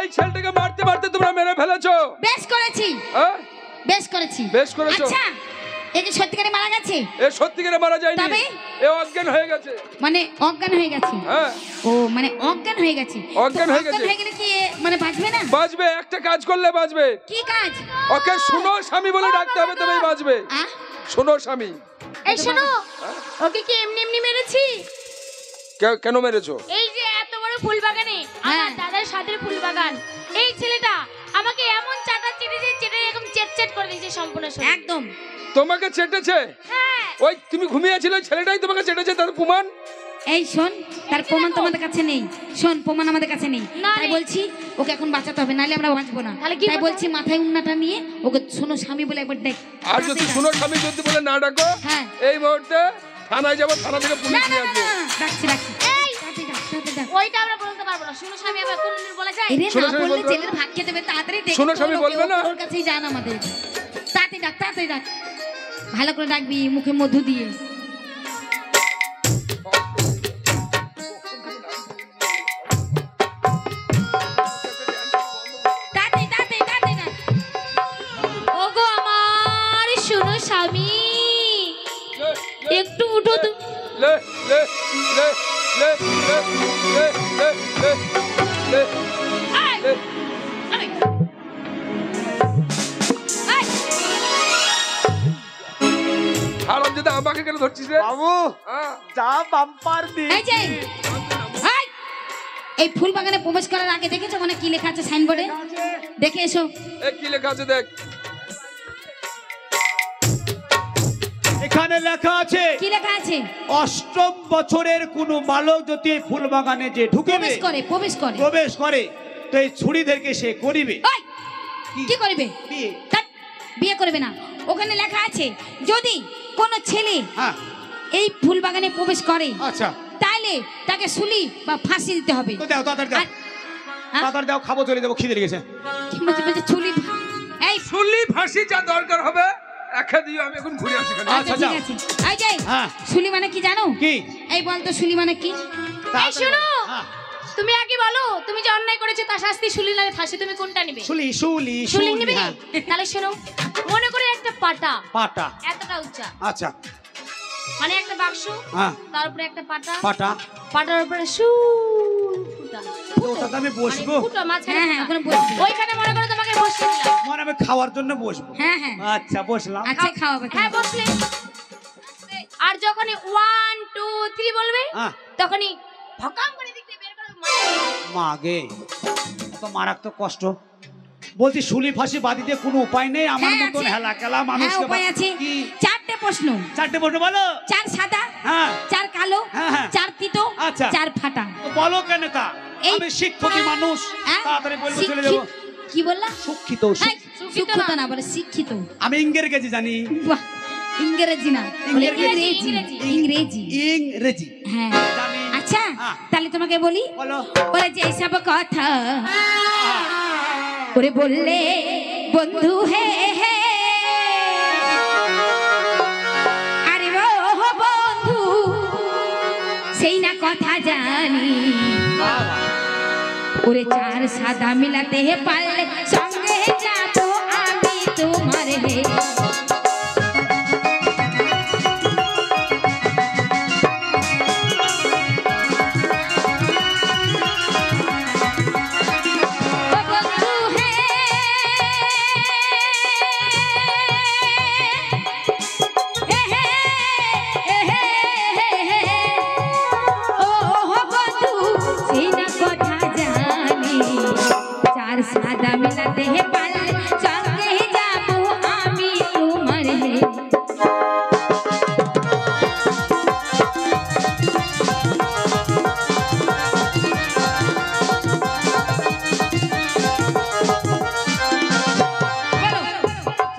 এই ছেলেটাকে মারতে মারতে তোমরা মেরে ফেলেছো। বেশ করেছি, হ্যাঁ বেশ করেছি, বেশ করেছো। আচ্ছা এই যে সত্যিকারে মারা গেছে? এ সত্যিকারে মারা যায়নি, তবে এ অজ্ঞান হয়ে গেছে। মানে অজ্ঞান হয়ে গেছে? হ্যাঁ। ও মানে অজ্ঞান হয়ে গেছে। অজ্ঞান হয়ে গেছে। অজ্ঞান হয়ে গেলে কি মানে বাঁচবে না? বাঁচবে, একটা কাজ করলে বাঁচবে। কি কাজ? ওকে শুনো স্বামী বলে ডাকতে হবে, তবেই বাঁচবে। শোনো স্বামী। এই শোনো, ওকে কি এমনি এমনি মেরেছি? কেন মেরেছো? এই যে এত বড় ফুল বাগানে, আমার দাদার সাথে ফুল বাগান, এই ছেলেটা আমাকে এমন চাটা চেটেছে, চেটে এরকম চেটচেট করে দিয়েছে সম্পূর্ণ শরীর। একদম। তোমাকে চেটেছে? হ্যাঁ। ওই তুমি ঘুমিয়েছিলে, ছেলেটাই তোমাকে চেটেছে, তার প্রমাণ? এই শোন, তার প্রমাণ তো আমাদের কাছে নেই। শোন, প্রমাণ আমাদের কাছে নেই, না, তাই নেই। বলছি ওকে এখন বাঁচাতে হবে, নাহলে আমরা বাঁচবো না। তাহলে কি তাই করতে বলছি মাথায় উন্নাটা নিয়ে ওকে শোনো স্বামী বলে একবার দেখ। আর যদি শোনো স্বামী যদি বলে না ডাকো, হ্যাঁ। এই মুহূর্তে থানায় যাবো, থানা থেকে না পুলিশ না নিয়ে না আসবো। না, ডাকছি ডাকছি। এই তাড়াতাড়ি ডাক, তাড়াতাড়ি ডাক। ওইটা আমরা বলতে পারবো না। শুনো স্বামী, আবার কোনদিন বলা যায়? এরে শোনো না স্বামী বললে বলবে জেলের ভাগ খেতে হবে, তাড়াতাড়ি দেখ। শোনো স্বামী বলবে না? ওর কাছেই যান আমাদের। তাড়াতাড়ি ডাক, তাড়াতাড়ি ডাক, ভালো করে ডাকবি মুখে মধু দিয়ে। তাড়াতাড়ি তাড়াতাড়ি তাড়াতাড়ি ডাক। ওগো আমার শুনো স্বামী, একটু উঠো তো। লে লে লে লে লে লে লে লে লে এই, লে। এই, এই, হারাম যদি আমাকে কেন ধরছিস রে? বাবু হ্যাঁ। যা বাম্পার দি। এই যে এই ফুল বাগানে প্রবেশ করার আগে দেখেছো ওখানে কি লেখা আছে সাইনবোর্ডে? দেখে এসো। এ কি লেখা আছে দেখ। এখানে লেখা আছে, কি লেখা আছে? অষ্টম বছরের কোনো বালক যদি এই ফুল বাগানে যে ঢুকেবে, প্রবেশ করে, প্রবেশ করে। প্রবেশ করে, তো এই ছুরিদেরকে সে করিবে। ওই কি করবে? বিয়ে। ধ্যাৎ, বিয়ে করবে না। ওখানে লেখা আছে যদি কোনো ছেলে হ্যাঁ এই ফুল বাগানে প্রবেশ করে আচ্ছা, তাহলে তাকে শুলি বা ফাঁসি দিতে হবে। তো দাও তাড়াতাড়ি দাও, আর- হ্যাঁ? তাড়াতাড়ি দাও, খাবো, চলে যাবো, খিদে লেগেছে। কি বলছে? বলছে ছুলি। এই শুনলি ফাঁসি যা দরকার হবে একা দিও, আমি এখন ঘুরে আসি খালি। আচ্ছা আচ্ছা, ঠিক আছে। এই যে হ্যাঁ। শুলি মানে কি জানো? কি? এই বলতো শুলি মানে কি? এই শোনো, হ্যাঁ। তুমি আগে বলো, তুমি যে অন্যায় করেছো তার শাস্তি শুলি না ফাঁসি, তুমি কোনটা নিবে? শুলি শুলি শুলি শুলি, নিবে? হ্যাঁ। তাহলে শোনো, মনে করে একটা পাটা পাটা, এতটা উঁচা, আচ্ছা, মানে একটা বাক্স, হ্যাঁ, তার উপরে একটা পাটা, পাটা, পাটার উপরে সু ফুটা, ওটাতে আমি বসবো, মানে ফুটো মাঝখানে হ্যাঁ, হ্যাঁ, ফুটা। ওখানে বসবি। ওইখানে মনে করে তোমাকে বসিয়ে দিলাম। মানে আমি খাওয়ার জন্য বসবো। হ্যাঁ হ্যাঁ আচ্ছা, বসলাম। আচ্ছা খাওয়াবে। হ্যাঁ বসলে, আর যখনই 1 2 3 বলবে হ্যাঁ। তখনই ভকাম করে দিক দিয়ে বের করে মাগে তো মারাত্মক কষ্ট। বলছি শুলি ফাঁসি বাদিতে কোনো উপায় নেই? আমার হ্যাঁ, মতন আছে। হেলা খেলা হ্যাঁ মানুষকে উপায় আছে। কি? চারটে প্রশ্ন। চারটে প্রশ্ন বলো। 4 সাদা, হ্যাঁ 4 কালো, হ্যাঁ, হ্যাঁ। 4 তিতো, আচ্ছা। 4 ফাটা। তো বলো কেন তা? এই- আমি শিক্ষিত মানুষ, হ্যাঁ? তাড়াতাড়ি বলবো, চলে শিক্ষিত- যাবো। কি বললা? শিক্ষিত, এই, শিক্ষিত না বলে শিক্ষিত। আমি ইংরেজি জানি। বাহ, ইংরেজি না বলে ইংরেজি, ইংরেজি। ইংরেজি ইংরেজি হ্যাঁ। জানি। আচ্ছা হ্যাঁ। তাহলে তোমাকে বলি, বলো। বলে যে এইসব কথা ওরে বললে বন্ধু হে হে, আরে ও বন্ধু সেই না কথা জানি, ওরে 4 সাদা মিলাতে পারলে সঙ্গে যাবো আমি তোমার হে। সাদা মিলাতে পারলে সঙ্গে যাবো আমি তোমার হে।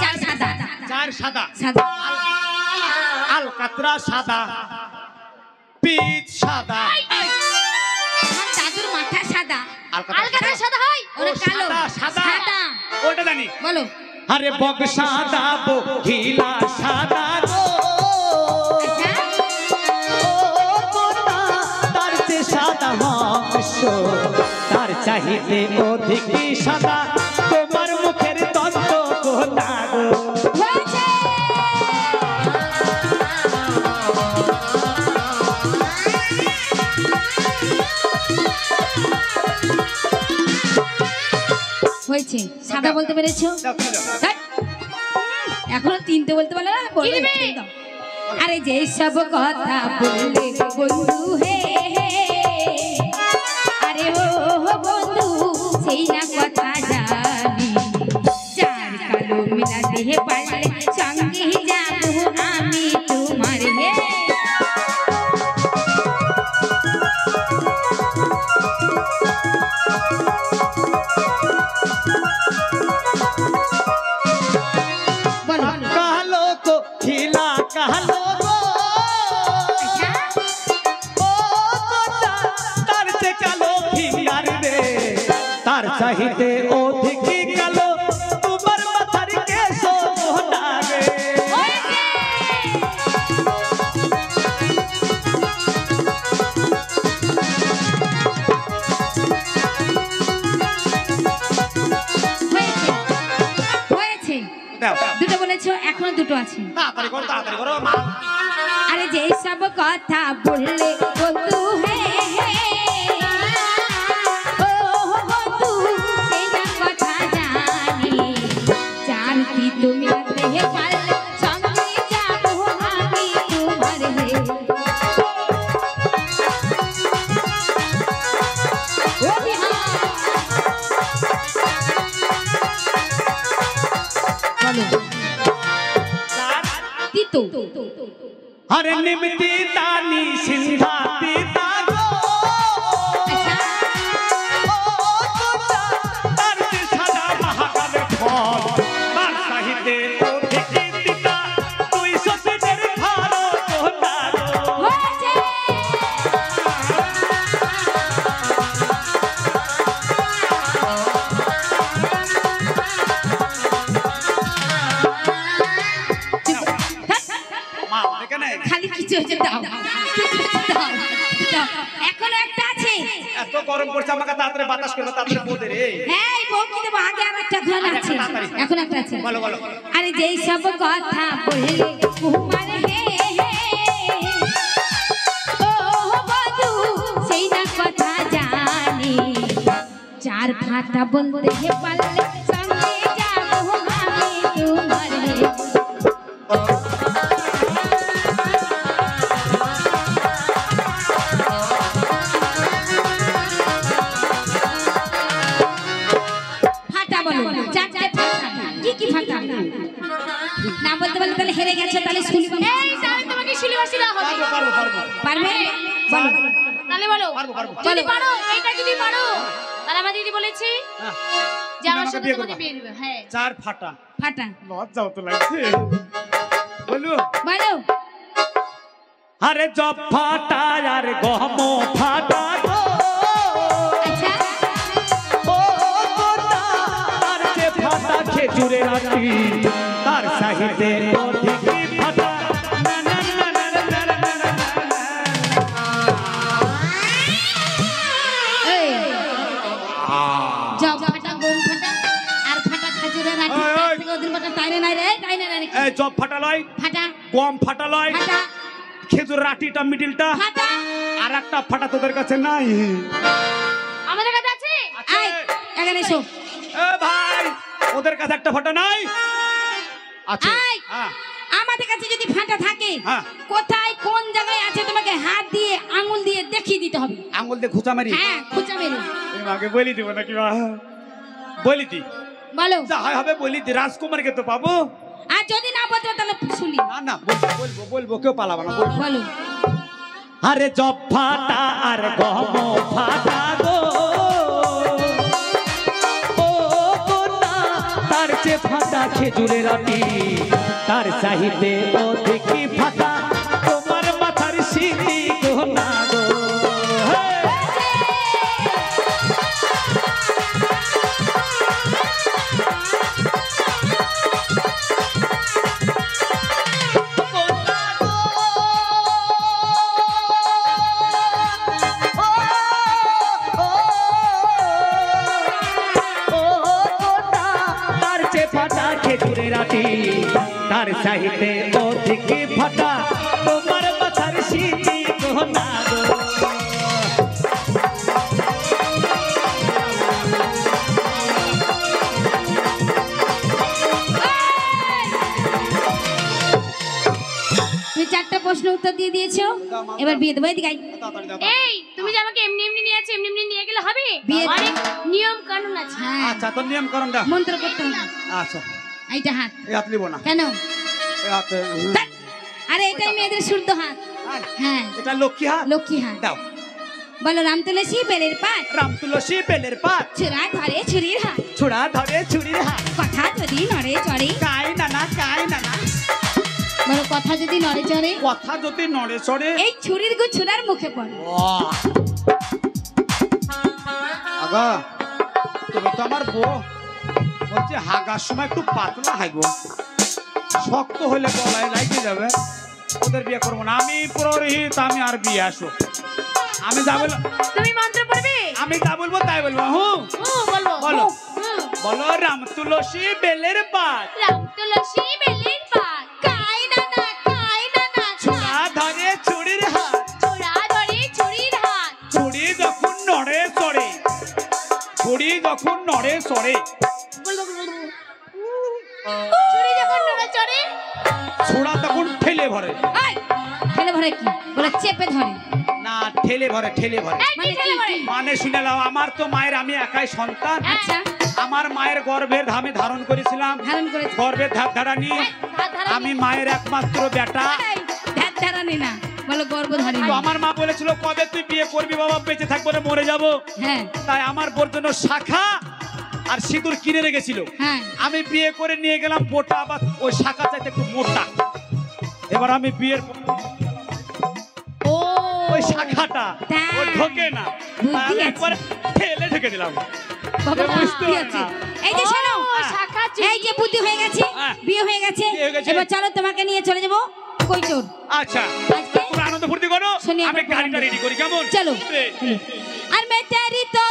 চার সাদা, সাদা আল কাতরা সাদা, পিচ সাদা, আমার দাদুর মাথা সাদা, আলকাতরা সাদা হয়, ওরে কালো সাদা, সাদা। ওটা জানি। বলো। আরে বগ সাদা, বগিলা সাদা গো, আচ্ছা ও বোনা তার চেয়ে সাদা সাদা হংস তার চাহিতে অধিক সাদা তোমার মুখের তত্ত্ব কোথা গো হয়েছে হয়েছে সাদা বলতে পেরেছো ধ্যাৎ। এখনো তিনটে বলতে পারলে না বলে কি রে? ছেড়ে দাও। আরে যে সব কথা বললে বন্ধু হে আরে ও বন্ধু সেই না কথা জানি চার কালো মিলাতে হে পারলে সঙ্গে যাবো আমি তোমার হে বলো কালো কো খিলা কালো গো আচ্ছা ও তোতা তার যে কালো ফিঙ্গার রে তার চাহিতে অধিক কালো তোমার মাথার কেশ সোনা রে হয়েছে হয়েছে হয়েছে দাও দুটো বলেছো এখনো দুটো আছে তাড়াতাড়ি করো মা আরে যে সব কথা বললে বন্ধু হে ও বন্ধু সেই না কথা জানি জানতি তুমি হে পারলে সঙ্গে যাবো আমি তোমার হে ও বিহার বলো তিতু हरे निमती तानी सिंधा पीता गो আচ্ছা ओ तोता तार से सादा महाकाल फल तार साहिते অধিক তিতা তুই সতের ভালো কোথা গো হয়েছে মা এখানে খালি কিছু হচ্ছে দাও কিছু হচ্ছে দাও দাও। এখনো একটা আছে এত গরম পড়ছে আমাকে তাড়াতাড়ি বাতাস করবে তাড়াতাড়ি বোধে রে হ্যাঁ এই বউ কি দেবো আগে আর একটা ধন আছে এখন একটা আছে বলো বলো আরে যেই সব কথা বললে কুমার হে ও বধু সেই না কথা জানি চার ফাটা বন্ধে হে পারলে সঙ্গে যাবো আমি তোমার হে ফাটা বলো চারটে ফাটা কি কি ফাটা না বলতে পারলে তাহলে হেরে গেছো তাহলে শুনি এই তাহলে তোমাকে শুলিবাসী দেওয়া হবে পারবো পারবো পারবে বলো তাহলে বলো পারবো পারবো যদি পারো এইটা যদি পারো তাহলে আমার দিদি বলেছি হ্যাঁ, যে আমার আমাকে সাথে বিয়ে তোমাকে করবা। বিয়ে দিবে হ্যাঁ চার ফাটা ফাটা লজ্জাও তো লাগছে বলু বলো আরে জব ফাটা আর গহম ফাটা গো আচ্ছা ও তোতা তার যে ফাটা খেজুরে রাতি তার সাহিতে অধিক ফাটা না না না না না না না না না। এই জব ফাটা গম ফাটা আর ফাটা খাজুরের আটি ওই, ওই। তার থেকে ওদের ফাটা তাইরে নাই রে তাইরে নাই রে এই জব ফাটা লয় ফাটা গম ফাটা লয় ফাটা খেজুর রাটিটা মিডিলটা ফাটা আর একটা ফাটা তোদের কাছে নাই আমাদের কাছে আছে আই এখানে এসো এ ভাই ওদের কাছে একটা ফাটা নাই আছে আই হ্যাঁ আমাদের কাছে যদি ফাটা থাকে হ্যাঁ। কোথায় কোন জায়গায় আছে তোমাকে হাত দিয়ে আঙ্গুল দিয়ে দেখিয়ে দিতে হবে আঙ্গুল দিয়ে খুঁচা মারি হ্যাঁ খুঁজা মেরে মাকে বলি দিব নাকি মা বলি দি বলো যা হয় হবে বলি দি রাজকুমারকে তো পাবো আর যদি না বলতে পারো তাহলে শুনি না না বলবো বলবো বলবো কেউ পালাবো না বলবো বলো আরে জব ফাটা আর গহম ফাটা গো ও তোতা তার যে ফাটা খেজুরের রাটি তার চাহিতে অধিক ফাটা তোমার মাথার সিঁড়ি গো না গো হে! তোতা গো, ও খেজুরের আটি তার চাইতে অধিক ফাটা তোমার মাথার স্মৃতি গো না গো তুমি 4টা প্রশ্ন উত্তর দিয়ে দিয়েছো, এবার বিয়ে দেবো। এদিকে আয়। এই তুমি যে আমাকে এমনি এমনি নিয়ে আছো, এমনি এমনি নিয়ে গেলে হবে? বিয়ে- অনেক নিয়ম কানুন আছে। হ্যাঁ, আচ্ছা তোর নিয়ম করণ দা। মন্ত্র করতে হবে। আচ্ছা এইটা হাত এই হাত লিব না, কেন? এই হাত ধ্যাৎ। আরে এটাই মেয়েদের শুদ্ধ হাত। হ্যাঁ, এটা লক্ষ্মী হাত। লক্ষ্মী হাত। দাও। বলো রাম তুলসী বেলের পাত, রাম তুলসী বেলের পাত, ছুরা ধরে ছুরির হাত, ছোড়া ধরে ছুরির হাত, কথা যদি নড়ে চড়ে। কাই না না কাই না না, বলো কথা যদি নড়ে চড়ে, কথা যদি নড়ে চড়ে। এই ছুরির গু ছুরার মুখে পড়ে। আগা তুমি তো আমার বউ, বলছে হাগার সময় একটু পাতলা হাইগো, শক্ত হলে গলায় লাগিয়ে যাবে। ওদের বিয়ে করবো না, আমি পুরোহিত, আমি আর বিয়ে আসো। আমি যা বলবো, তুমি মন্ত্র পড়বে? আমি যা বলবো তাই বলবো। হুম বলবো। বলো। হুম। বলো রাম তুলসী বেলের পাত, রাম তুলসী বেলের পাত, কাই না না কাই না না ছোড়া ধরে ছুরির হাত, ছোড়া ধরে ছুরির হাত। ছুরি যখন নড়ে চড়ে, ছুরি যখন নড়ে চড়ে, ছুরি যখন নড়ে চড়ে, ছোড়া তখন ঠেলে ভরে। এই, ঠেলে ভরে কি? বলে চেপে ধরে। না ঠেলে ভরে, ঠেলে ভরে এই মানে কি ঠেলে কি? পড়ে? মানে শুনে নাও, আমার তো মায়ের, আমি একাই সন্তান। আচ্ছা, আমার মায়ের গর্ভের আমি ধারণ করেছিলাম, ধারণ করেছে। গর্ভের ধারানি। হাত ধরা আমি মায়ের একমাত্র বেটা। এই, ধ্যাত ধারানি না, বলো গর্ভ ধারণী। তো আমার মা বলেছিল কবে তুই বিয়ে করবি বাবা, বেঁচে থাকবো না মরে যাব। হ্যাঁ তাই আমার বোর জন্য শাখা আর সিঁদুর কিনে রেখেছিল। হ্যাঁ, আমি বিয়ে করে নিয়ে গেলাম মোটা, আবার ওই শাখা চাইতে একটু মোটা। এবার আমি বিয়ের ও ওই শাখাটা তাই। ও ঢোকে না, বুদ্ধি তাই আমি আছে। একবার ঠেলে ঢেকে দিলাম। বাবা, এ বুঝতে কি পারে আছে? না। এই যে শোনো, শাখা এই যে বুদ্ধি হয়ে গেছে, হ্যাঁ। বিয়ে হয়ে গেছে, বিয়ে হয়ে গেছে। এবার চলো তোমাকে নিয়ে চলে যাবো কৈচোর। আচ্ছা আজকে তোমরা আনন্দ ফুর্তি করো, শোনি আমি আবার গাড়িটা রেডি করি, কেমন? চলো। এ, আর मैं तेरी तो